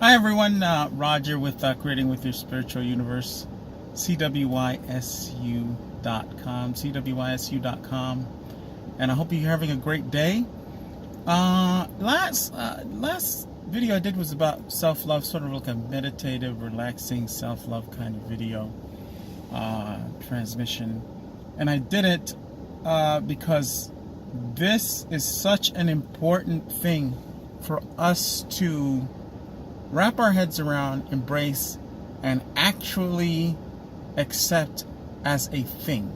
Hi everyone, Roger with Creating With Your Spiritual Universe, CWYSU.com, and I hope you're having a great day. Last video I did was about self-love, sort of like a meditative, relaxing self-love kind of video transmission, and I did it because this is such an important thing for us to wrap our heads around, embrace, and actually accept as a thing.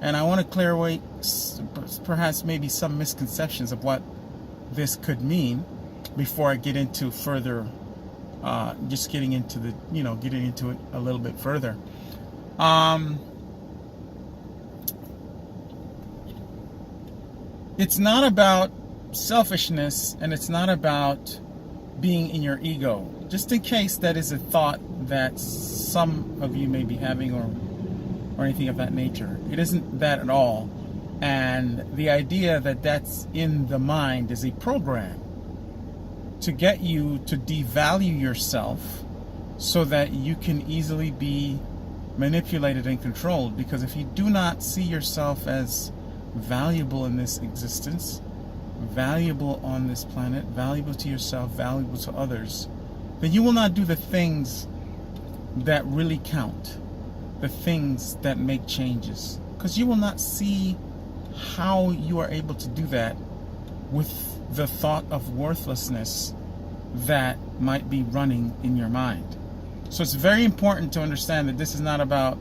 And I want to clear away perhaps maybe some misconceptions of what this could mean before I get into further, just getting into it a little bit further. It's not about selfishness, and it's not about being in your ego. Just in case that is a thought that some of you may be having, or anything of that nature. It isn't that at all. And the idea that that's in the mind is a program to get you to devalue yourself so that you can easily be manipulated and controlled. Because if you do not see yourself as valuable in this existence, valuable on this planet, valuable to yourself, valuable to others, then you will not do the things that really count, the things that make changes, because you will not see how you are able to do that with the thought of worthlessness that might be running in your mind. So it's very important to understand that this is not about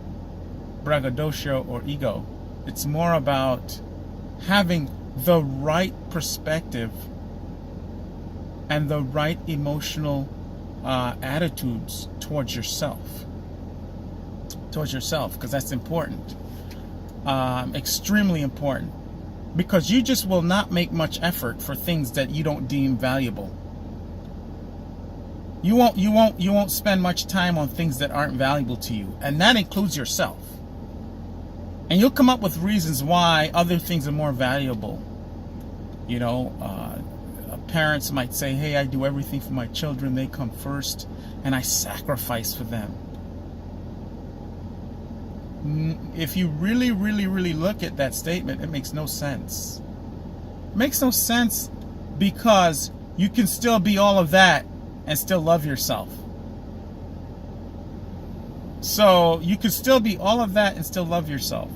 braggadocio or ego. It's more about having the right perspective and the right emotional attitudes towards yourself, because that's important, extremely important, because you just will not make much effort for things that you don't deem valuable. You won't spend much time on things that aren't valuable to you, and that includes yourself. And you'll come up with reasons why other things are more valuable. You know, parents might say, hey, I do everything for my children. They come first, and I sacrifice for them. If you really, really, really look at that statement, it makes no sense. It makes no sense, because you can still be all of that and still love yourself. So you can still be all of that and still love yourself.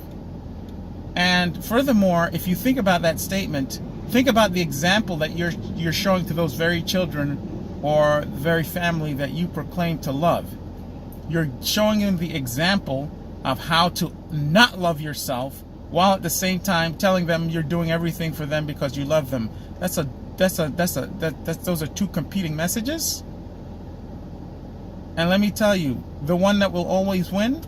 And furthermore, if you think about that statement, think about the example that you're showing to those very children or the very family that you proclaim to love. You're showing them the example of how to not love yourself, while at the same time telling them you're doing everything for them because you love them. Those are two competing messages. And let me tell you, the one that will always win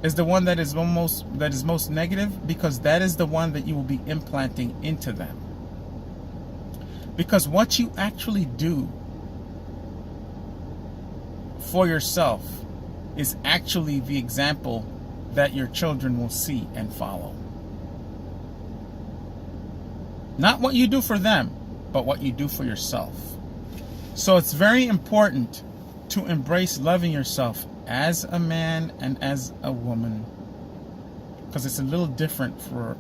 is the one that is most negative, because that is the one that you will be implanting into them. Because what you actually do for yourself is actually the example that your children will see and follow. Not what you do for them, but what you do for yourself. So it's very important to embrace loving yourself as a man and as a woman, because it's a little different for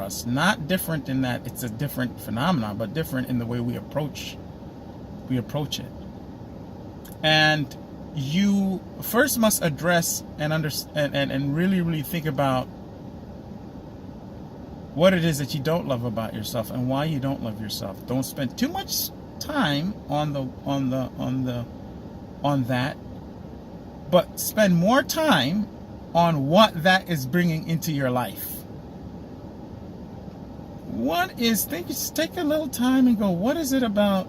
us. Not different in that it's a different phenomenon, but different in the way we approach it. And you first must address and understand and really, really think about what it is that you don't love about yourself and why you don't love yourself. Don't spend too much time on that, but spend more time on what that is bringing into your life. Just take a little time and go, what is it about,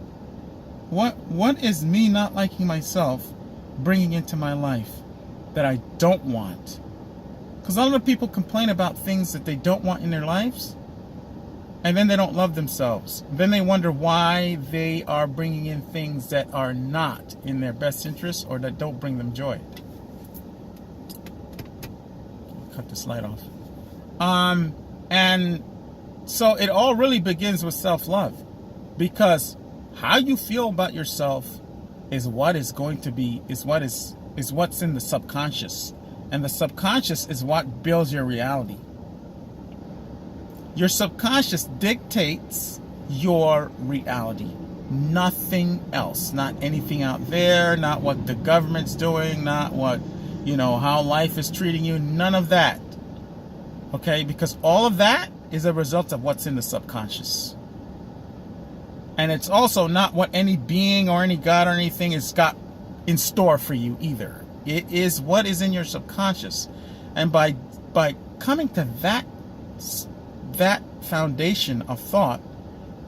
what is me not liking myself bringing into my life that I don't want? Because a lot of people complain about things that they don't want in their lives, and then they don't love themselves. Then they wonder why they are bringing in things that are not in their best interest or that don't bring them joy. Cut this light off. And so it all really begins with self-love, because how you feel about yourself is what is going to be, is what's in the subconscious. And the subconscious is what builds your reality. Your subconscious dictates your reality. Nothing else. Not anything out there, not what the government's doing, not what, how life is treating you, none of that. Okay? Because all of that is a result of what's in the subconscious. And it's also not what any being or any God or anything has got in store for you either. It is what is in your subconscious. And by coming to that foundation of thought,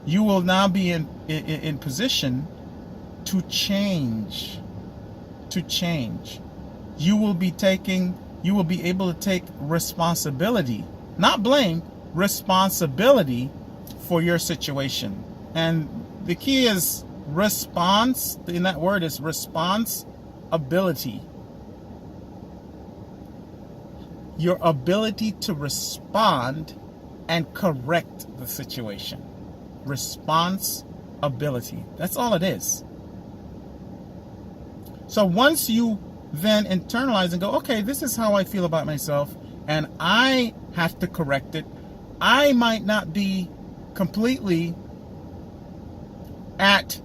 you will now be in position to change. You will be able to take responsibility, not blame, responsibility for your situation. And the key is response, in that word is responsibility. Your ability to respond and correct the situation. Responsibility. That's all it is. So once you then internalize and go, okay, this is how I feel about myself, and I have to correct it. I might not be completely at,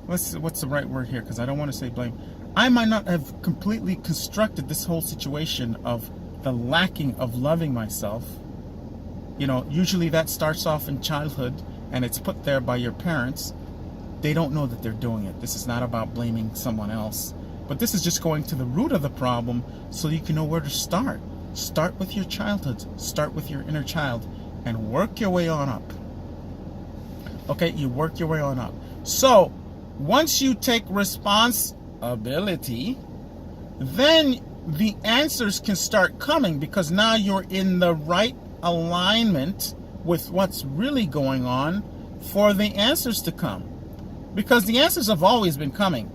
what's the right word here, because I don't want to say blame. I might not have completely constructed this whole situation of the lacking of loving myself. Usually that starts off in childhood, and it's put there by your parents. They don't know that they're doing it. This is not about blaming someone else, but this is just going to the root of the problem so you can know where to start. Start with your childhood. Start with your inner child and work your way on up. Okay, you work your way on up. So once you take responsibility, then the answers can start coming, because now you're in the right alignment with what's really going on for the answers to come. Because the answers have always been coming.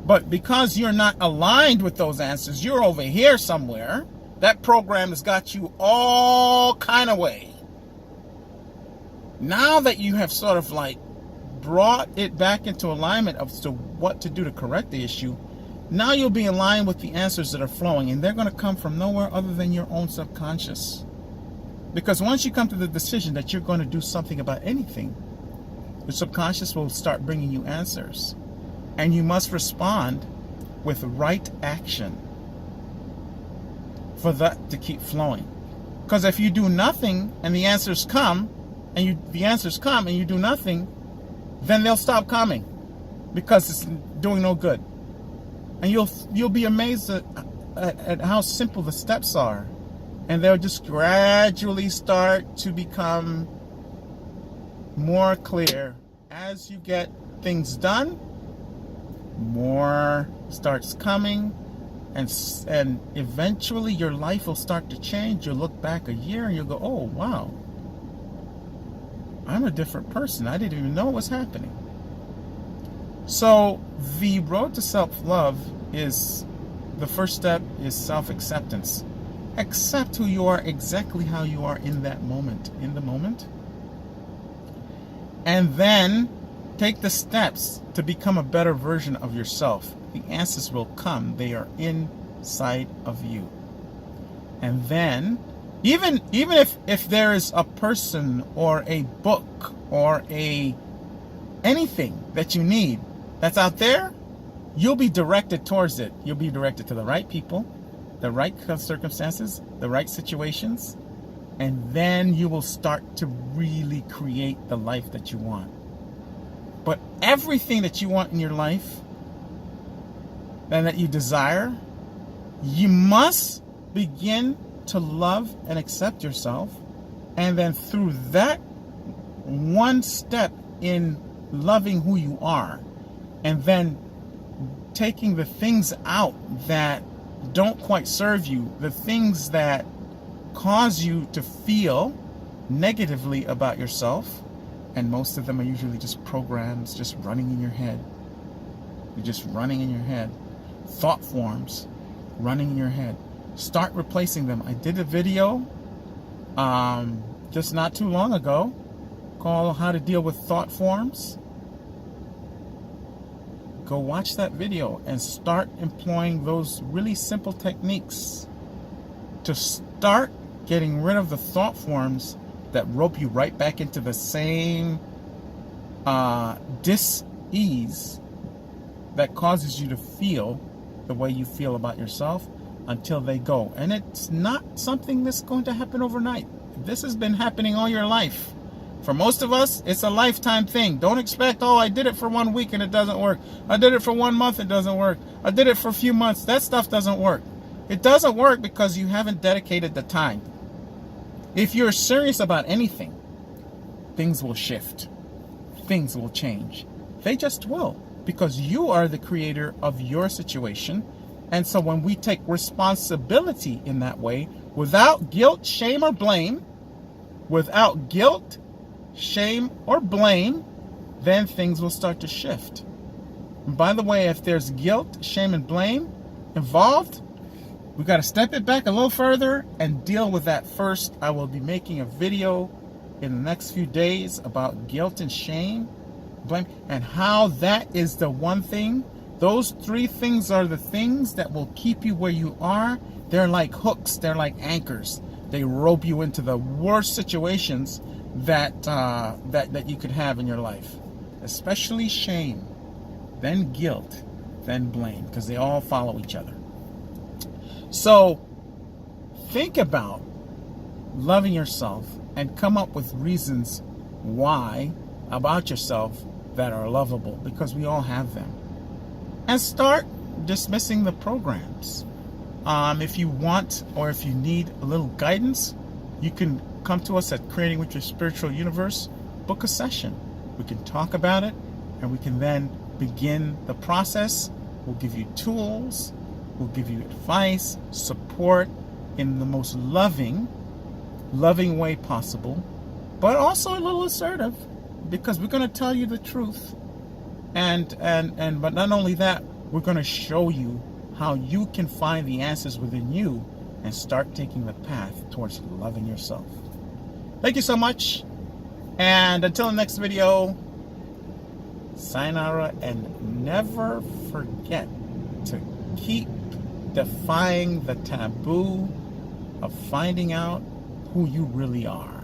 But because you're not aligned with those answers, you're over here somewhere. That program has got you all kind of way. Now that you have sort of brought it back into alignment as to what to do to correct the issue, now you'll be in line with the answers that are flowing, and they're going to come from nowhere other than your own subconscious. Because once you come to the decision that you're going to do something about anything, the subconscious will start bringing you answers. And you must respond with right action for that to keep flowing. Because if you do nothing and the answers come, and you do nothing, then they'll stop coming, because it's doing no good. And you'll be amazed at how simple the steps are. And they'll just gradually start to become more clear. As you get things done, more starts coming, and eventually your life will start to change. You'll look back a year and you'll go, oh, wow, I'm a different person. I didn't even know what was happening. So the road to self-love is, the first step is self-acceptance. Accept who you are exactly how you are in that moment, in the moment. And then take the steps to become a better version of yourself. The answers will come. They are inside of you. And then, even if there is a person or a book or anything that you need that's out there, you'll be directed towards it. You'll be directed to the right people, the right circumstances, the right situations, and then you will start to really create the life that you want. But everything that you want in your life and that you desire, you must begin to love and accept yourself. And then through that one step in loving who you are, and then taking the things out that don't quite serve you, the things that cause you to feel negatively about yourself, and most of them are usually just programs just running in your head. You're just running in your head. Thought forms running in your head. Start replacing them. I did a video just not too long ago called How to Deal with Thought Forms. go watch that video and start employing those really simple techniques to start getting rid of the thought forms that rope you right back into the same dis-ease that causes you to feel the way you feel about yourself until they go. And it's not something that's going to happen overnight. This has been happening all your life. For most of us, it's a lifetime thing. Don't expect, oh, I did it for 1 week and it doesn't work. I did it for 1 month, it doesn't work. I did it for a few months. That stuff doesn't work. It doesn't work because you haven't dedicated the time. If you're serious about anything, things will shift. Things will change. They just will, because you are the creator of your situation. And so when we take responsibility in that way, without guilt, shame, or blame, without guilt, shame, or blame, then things will start to shift. And by the way, if there's guilt, shame, and blame involved, we got to step it back a little further and deal with that first. I will be making a video in the next few days about guilt and shame, blame, and how that is the one thing. Those three things are the things that will keep you where you are. They're like hooks. They're like anchors. They rope you into the worst situations that you could have in your life, especially shame, then guilt, then blame, because they all follow each other. So think about loving yourself and come up with reasons why about yourself that are lovable, because we all have them. And start dismissing the programs. If you want, or if you need a little guidance, you can come to us at Creating with Your Spiritual Universe. Book a session. We can talk about it, and we can then begin the process. We'll give you tools. We'll give you advice, support in the most loving way possible, but also a little assertive, because we're going to tell you the truth. But not only that, we're going to show you how you can find the answers within you and start taking the path towards loving yourself. Thank you so much. And until the next video, sayonara, and never forget to keep defying the taboo of finding out who you really are.